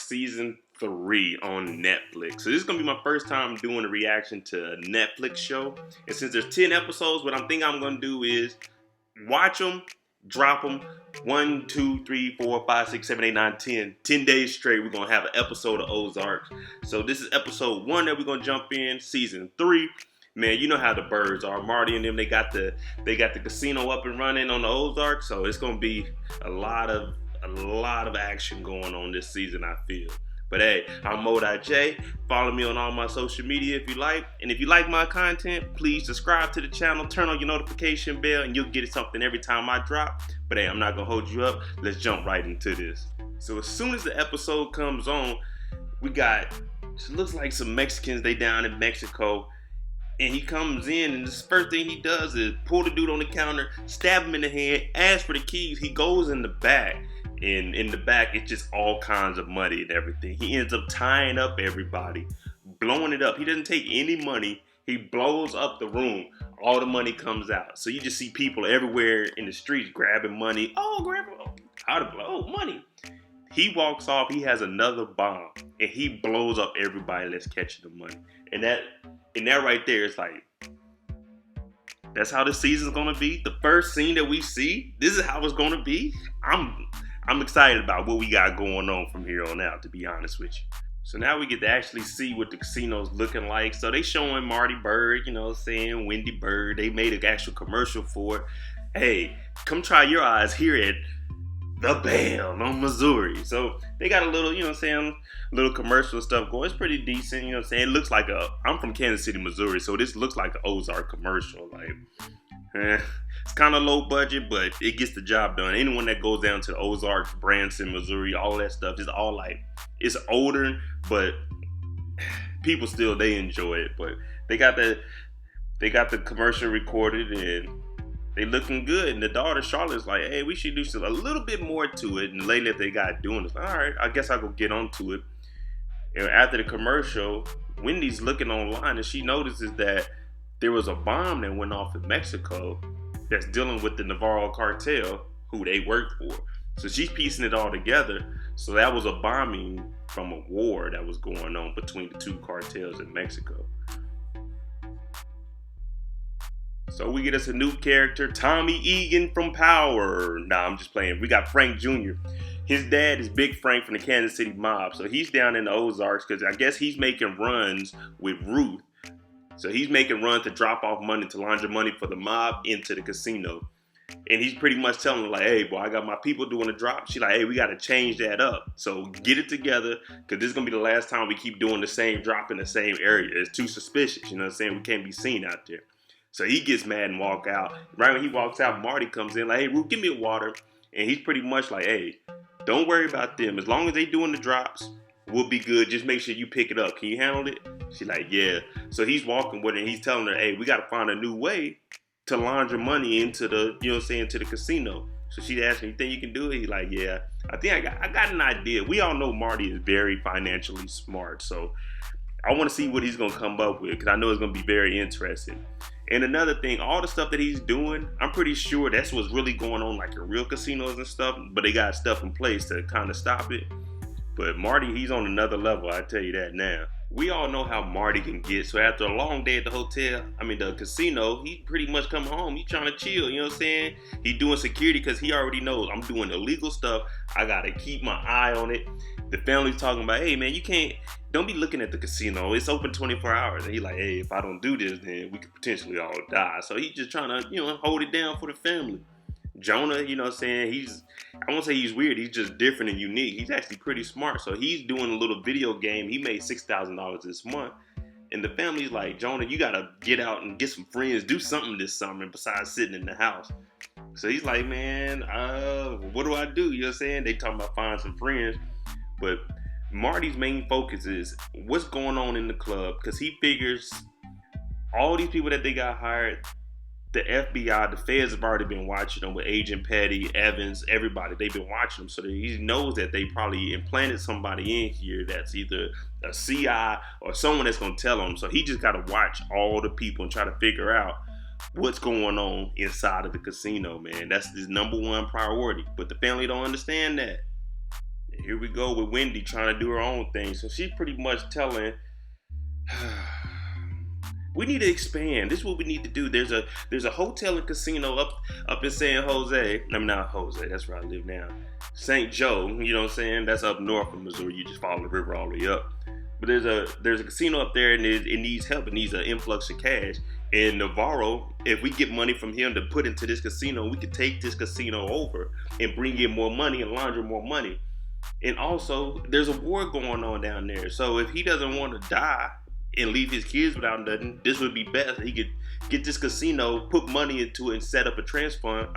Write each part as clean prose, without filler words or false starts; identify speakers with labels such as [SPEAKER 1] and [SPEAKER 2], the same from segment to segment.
[SPEAKER 1] Season 3 on Netflix. So this is going to be my first time doing a reaction to a Netflix show. And since there's 10 episodes, what I'm thinking I'm going to do is watch them, drop them, 1, 2, 3, 4, 5, 6, 7, 8, 9, 10. 10 days straight, we're going to have an episode of Ozarks. So this is episode 1 that we're going to jump in, season 3. Man, you know how the Byrdes are. Marty and them, they got the casino up and running on the Ozarks. So it's going to be a lot of action going on this season, I feel. But hey, I'm Mo.J. Follow me on all my social media if you like. And if you like my content, please subscribe to the channel, turn on your notification bell, and you'll get something every time I drop. But hey, I'm not going to hold you up. Let's jump right into this. So as soon as the episode comes on, we got, it looks like some Mexicans, they down in Mexico. And he comes in, and the first thing he does is pull the dude on the counter, stab him in the head, ask for the keys. He goes in the back, and in the back, it's just all kinds of money and everything. He ends up tying up everybody, blowing it up. He doesn't take any money. He blows up the room. All the money comes out. So you just see people everywhere in the streets grabbing money. Oh, grab it. How to blow? Oh, money. He walks off. He has another bomb, and he blows up everybody that's catching the money. And that right there, it's like, that's how the season's gonna be. The first scene that we see, this is how it's gonna be. I'm excited about what we got going on from here on out, to be honest with you. So now we get to actually see what the casino's looking like. So they showing Marty Byrde, you know what I'm saying, Wendy Byrde. They made an actual commercial for it. Hey, come try your eyes here at the Belle on Missouri. So they got a little, you know what I'm saying, little commercial stuff going. It's pretty decent, you know what I'm saying. It looks like I'm from Kansas City, Missouri, so this looks like an Ozark commercial. Like, it's kind of low budget, but it gets the job done. Anyone that goes down to the Ozarks, Branson, Missouri, all that stuff, is all like, it's older, but people still, they enjoy it. But they got the commercial recorded, and they looking good. And the daughter, Charlotte's like, hey, we should do a little bit more to it. And the lady that they got doing is like, all right, I guess I'll go get onto it. And after the commercial, Wendy's looking online, and she notices that there was a bomb that went off in Mexico that's dealing with the Navarro cartel, who they work for. So she's piecing it all together. So that was a bombing from a war that was going on between the two cartels in Mexico. So we get us a new character, Tommy Egan from Power. Nah, I'm just playing. We got Frank Jr. His dad is Big Frank from the Kansas City mob. So he's down in the Ozarks because I guess he's making runs with Ruth. So he's making runs to drop off money, to launder money for the mob into the casino. And he's pretty much telling them like, hey, boy, I got my people doing a drop. She's like, hey, we got to change that up. So get it together, because this is going to be the last time we keep doing the same drop in the same area. It's too suspicious. You know what I'm saying? We can't be seen out there. So he gets mad and walk out. Right when he walks out, Marty comes in like, hey, Ruth, give me a water. And he's pretty much like, hey, don't worry about them. As long as they doing the drops, we'll be good. Just make sure you pick it up. Can you handle it? She's like, yeah. So he's walking with her, and he's telling her, hey, we got to find a new way to launder money into the, you know what I'm saying, to the casino. So she's asking, you think you can do it? He's like, yeah, I think I got an idea. We all know Marty is very financially smart. So I want to see what he's going to come up with, because I know it's going to be very interesting. And another thing, all the stuff that he's doing, I'm pretty sure that's what's really going on, like in real casinos and stuff, but they got stuff in place to kind of stop it. But Marty, he's on another level, I tell you that now. We all know how Marty can get, so after a long day at the casino, he pretty much come home, he trying to chill, you know what I'm saying? He doing security because he already knows, I'm doing illegal stuff, I gotta keep my eye on it. The family's talking about, hey man, don't be looking at the casino, it's open 24 hours. And he like, hey, if I don't do this, then we could potentially all die. So he's just trying to, you know, hold it down for the family. Jonah, you know what I'm saying, I won't say he's weird, he's just different and unique. He's actually pretty smart. So he's doing a little video game. He made $6,000 this month. And the family's like, Jonah, you gotta get out and get some friends, do something this summer besides sitting in the house. So he's like, man, what do I do? You know what I'm saying? They talking about finding some friends. But Marty's main focus is what's going on in the club, because he figures all these people that they got hired, the FBI, the feds have already been watching them with Agent Petty, Evans, everybody. They've been watching them. So he knows that they probably implanted somebody in here that's either a CI or someone that's going to tell him. So he just got to watch all the people and try to figure out what's going on inside of the casino, man. That's his number one priority. But the family don't understand that. Here we go with Wendy trying to do her own thing. So she's pretty much telling, we need to expand. This is what we need to do. There's a hotel and casino up in San Jose. I'm not Jose. That's where I live now. St. Joe. You know what I'm saying? That's up north of Missouri. You just follow the river all the way up. But there's a casino up there, and it needs help. It needs an influx of cash. And Navarro, if we get money from him to put into this casino, we could take this casino over and bring in more money and launder more money. And also, there's a war going on down there. So if he doesn't want to die and leave his kids without nothing, this would be best. He could get this casino, put money into it, and set up a trust fund,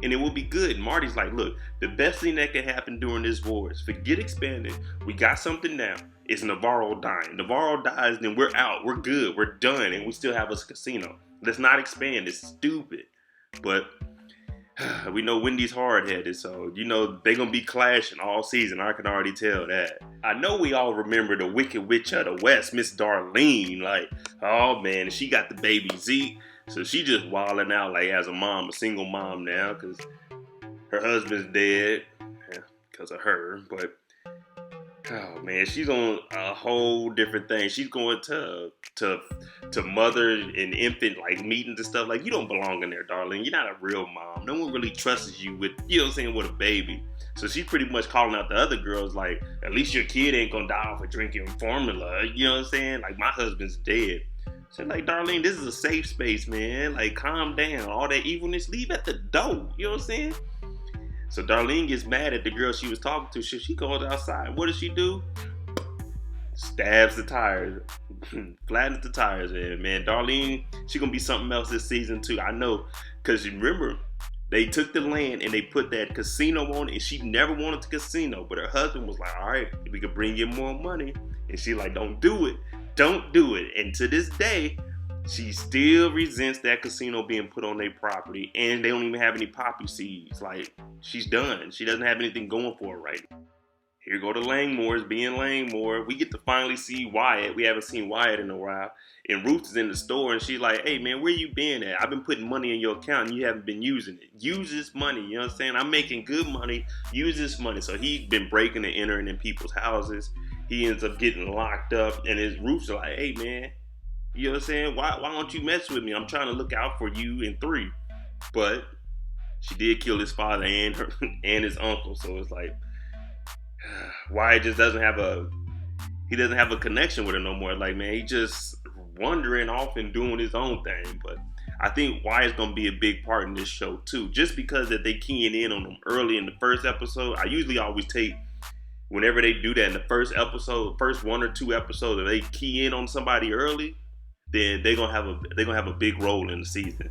[SPEAKER 1] and it will be good. And Marty's like, look, the best thing that can happen during this war is forget expanding. We got something now. It's Navarro dying. Navarro dies, then we're out. We're good. We're done, and we still have a casino. Let's not expand. It's stupid. But we know Wendy's hard-headed, so they're going to be clashing all season. I can already tell that. I know we all remember the Wicked Witch of the West, Miss Darlene. Like, oh man, she got the baby Zeke, so she just wilding out like as a mom, a single mom now, because her husband's dead because of her. But oh man, she's on a whole different thing. She's going to mother and infant like meetings and stuff. Like, you don't belong in there, darling. You're not a real mom. No one really trusts you with, with a baby. So she's pretty much calling out the other girls like, at least your kid ain't gonna die off of drinking formula. You know what I'm saying? Like, my husband's dead. So like, Darlene, this is a safe space, man. Like, calm down. All that evilness, leave at the door. You know what I'm saying? So Darlene gets mad at the girl she was talking to. She goes outside. What does she do? Stabs the tires. Flattens the tires. And man, Darlene, she gonna be something else this season too. I know. Because you remember, they took the land and they put that casino on it. And she never wanted the casino. But her husband was like, all right, we could bring you more money. And she like, don't do it. Don't do it. And to this day, she still resents that casino being put on their property, and they don't even have any poppy seeds. Like, she's done. She doesn't have anything going for her right now. Here go the Langmores being Langmore. We get to finally see Wyatt. We haven't seen Wyatt in a while. And Ruth is in the store, and she's like, hey, man, where you been at? I've been putting money in your account, and you haven't been using it. Use this money. You know what I'm saying? I'm making good money. Use this money. So he's been breaking and entering in people's houses. He ends up getting locked up, and his Ruth's like, hey, man, you know what I'm saying? Why don't you mess with me? I'm trying to look out for you in 3. But she did kill his father and his uncle. So it's like, Wyatt just doesn't have a connection with her no more. Like, man, he just wandering off and doing his own thing. But I think Wyatt's gonna be a big part in this show too. Just because that they keying in on him early in the first episode. I usually always take, whenever they do that in the first episode, first 1 or 2 episodes, if they key in on somebody early, then they're gonna have a big role in the season.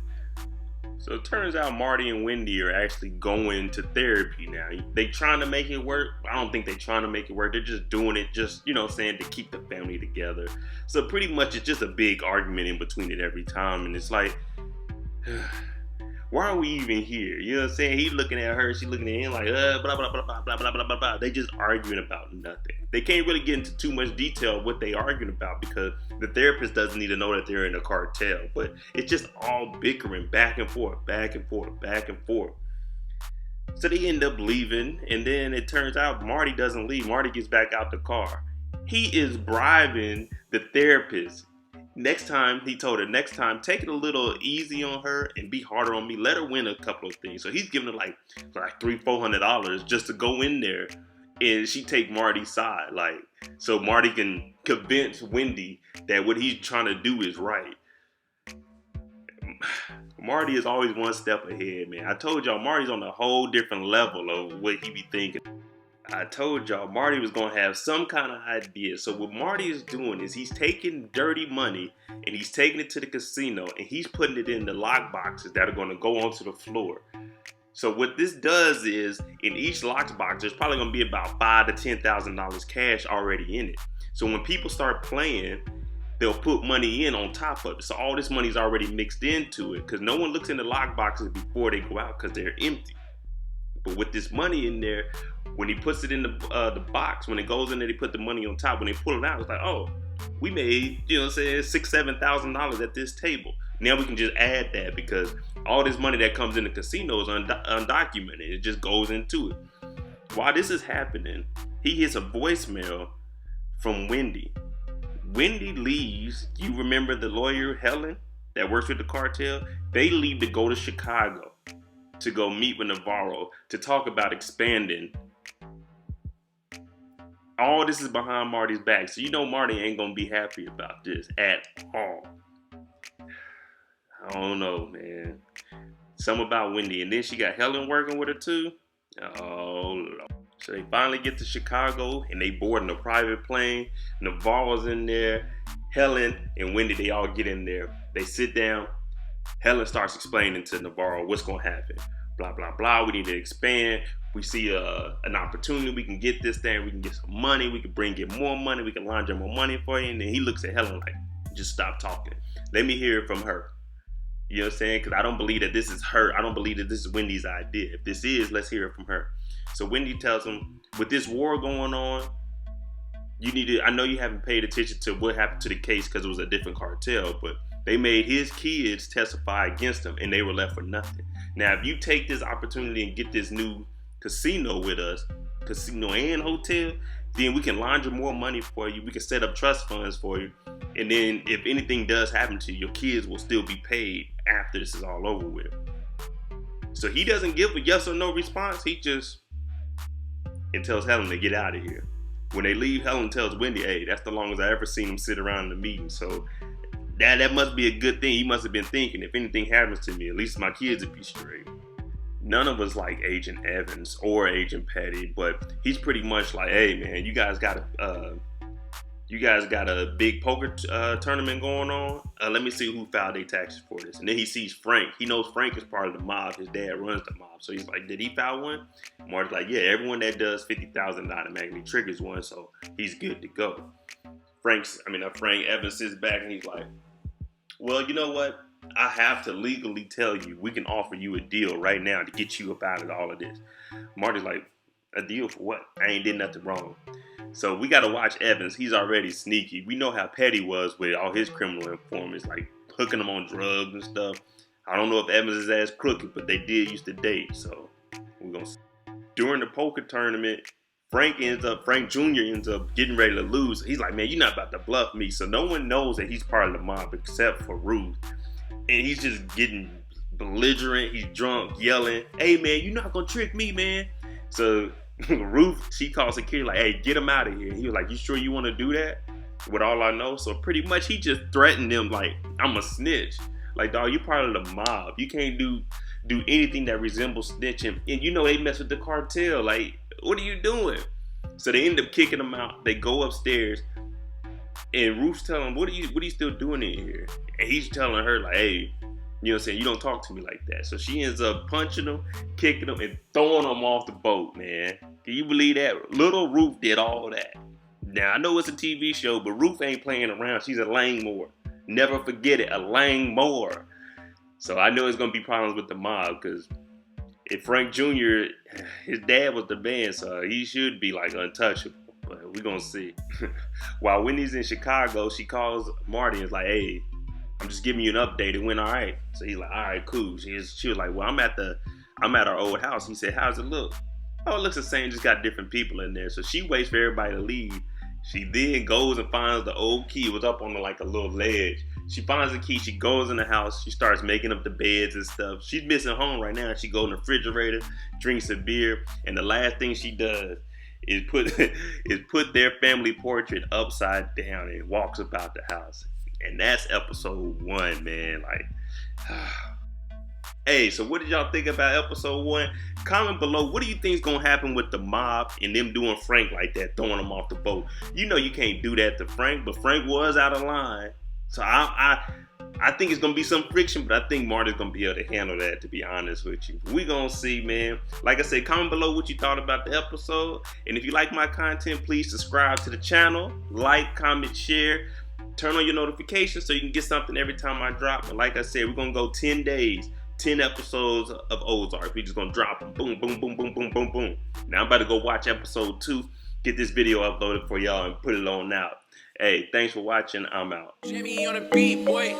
[SPEAKER 1] So it turns out Marty and Wendy are actually going to therapy now. They trying to make it work. I don't think they're trying to make it work. They're just doing it just, to keep the family together. So pretty much it's just a big argument in between it every time. And it's like, why are we even here? You know what I'm saying? He's looking at her, she's looking at him like, blah, blah, blah, blah, blah, blah, blah, blah, blah. They just arguing about nothing. They can't really get into too much detail of what they arguing about because the therapist doesn't need to know that they're in a cartel. But it's just all bickering back and forth, back and forth, back and forth. So they end up leaving, and then it turns out Marty doesn't leave. Marty gets back out the car. He is bribing the therapist. Next time, he told her, take it a little easy on her and be harder on me. Let her win a couple of things. So he's giving her like $300-400 just to go in there, and she take Marty's side. Like, so Marty can convince Wendy that what he's trying to do is right. Marty is always one step ahead, man. I told y'all Marty's on a whole different level of what he be thinking. I told y'all Marty was going to have some kind of idea. So what Marty is doing is he's taking dirty money and he's taking it to the casino and he's putting it in the lock boxes that are going to go onto the floor. So what this does is in each lock box, there's probably going to be about $5,000 to $10,000 cash already in it. So when people start playing, they'll put money in on top of it. So all this money's already mixed into it because no one looks in the lock boxes before they go out because they're empty. But with this money in there, when he puts it in the box, when it goes in there, they put the money on top. When they pull it out, it's like, oh, we made, $6,000-7,000 at this table. Now we can just add that because all this money that comes in the casino is undocumented. It just goes into it. While this is happening, he gets a voicemail from Wendy. Wendy leaves. You remember the lawyer, Helen, that works with the cartel? They leave to go to Chicago to go meet with Navarro to talk about expanding. All this is behind Marty's back. So you know Marty ain't going to be happy about this at all. I don't know, man. Something about Wendy. And then she got Helen working with her too. Oh, Lord. So they finally get to Chicago and they board in a private plane. Navarro's in there. Helen and Wendy, they all get in there. They sit down. Helen starts explaining to Navarro what's going to happen. Blah, blah, blah. We need to expand. We see an opportunity. We can get this thing. We can get some money. We can get more money. We can launder more money for you. And then he looks at Helen like, just stop talking. Let me hear it from her. You know what I'm saying? Because I don't believe that this is her. I don't believe that this is Wendy's idea. If this is, let's hear it from her. So Wendy tells him, with this war going on, you need to, I know you haven't paid attention to what happened to the case because it was a different cartel, but they made his kids testify against him and they were left with nothing. Now, if you take this opportunity and get this new casino with us, casino and hotel, then we can launder more money for you. We can set up trust funds for you. And then if anything does happen to you, your kids will still be paid after this is all over with. So he doesn't give a yes or no response. He just tells Helen to get out of here. When they leave, Helen tells Wendy, hey, that's the longest I ever seen him sit around in the meeting. So that must be a good thing. He must have been thinking, if anything happens to me, at least my kids would be straight. None of us like Agent Evans or Agent Petty, but he's pretty much like, hey man, you guys got a big poker tournament going on. Let me see who filed their taxes for this. And then he sees Frank. He knows Frank is part of the mob. His dad runs the mob. So he's like, did he file one? Marty's like, yeah, everyone that does 50,000 automatically triggers one, so he's good to go. Frank Evans sits back and he's like, well, you know what? I have to legally tell you, we can offer you a deal right now to get you up out of all of this. Marty's like, a deal for what? I ain't did nothing wrong. So we got to watch Evans. He's already sneaky. We know how Petty was with all his criminal informants, like hooking them on drugs and stuff. I don't know if Evans is as crooked, but they did used to date. So we're going to see. During the poker tournament, Frank Jr. ends up getting ready to lose. He's like, man, you're not about to bluff me. So no one knows that he's part of the mob except for Ruth. And he's just getting belligerent. He's drunk, yelling, hey, man, you're not going to trick me, man. So Ruth, she calls security like, hey, get him out of here. He was like, you sure you want to do that? With all I know. So pretty much he just threatened them like, I'm a snitch. Like, dog, you part of the mob. You can't do anything that resembles snitching. And you know they mess with the cartel. Like, what are you doing? So they end up kicking him out. They go upstairs. And Ruth's telling him, what are you still doing in here? And he's telling her like, hey, you know what I'm saying? You don't talk to me like that. So she ends up punching him, kicking him, and throwing him off the boat, man. Can you believe that? Little Ruth did all that. Now, I know it's a TV show, but Ruth ain't playing around. She's a Langmore. Never forget it, a Langmore. So I know there's going to be problems with the mob, because if Frank Jr., his dad was the man, so he should be like untouchable. But we're going to see. While Wendy's in Chicago, she calls Marty and is like, hey, I'm just giving you an update. It went all right. So he's like, all right, cool. She was like, well, I'm at our old house. He said, how's it look? Oh, it looks the same, just got different people in there. So she waits for everybody to leave. She then goes and finds the old key. It was up on like a little ledge. She finds the key. She goes in the house. She starts making up the beds and stuff. She's missing home right now. She goes in the refrigerator, drinks a beer, and the last thing she does is put their family portrait upside down and walks about the house. And that's episode 1, man. Like, hey, so what did y'all think about episode 1? Comment below. What do you think is gonna happen with the mob and them doing Frank like that, throwing him off the boat? You know you can't do that to Frank, but Frank was out of line. So I think it's gonna be some friction, but I think Marty's gonna be able to handle that, to be honest with you. We gonna see, man. Like I said, comment below what you thought about the episode. And if you like my content, please subscribe to the channel, like, comment, share. Turn on your notifications so you can get something every time I drop. And like I said, we're going to go 10 days, 10 episodes of Ozark. We're just going to drop them. Boom, boom, boom, boom, boom, boom, boom. Now I'm about to go watch episode 2, get this video uploaded for y'all and put it on out. Hey, thanks for watching. I'm out. Jimmy on the beat, boy.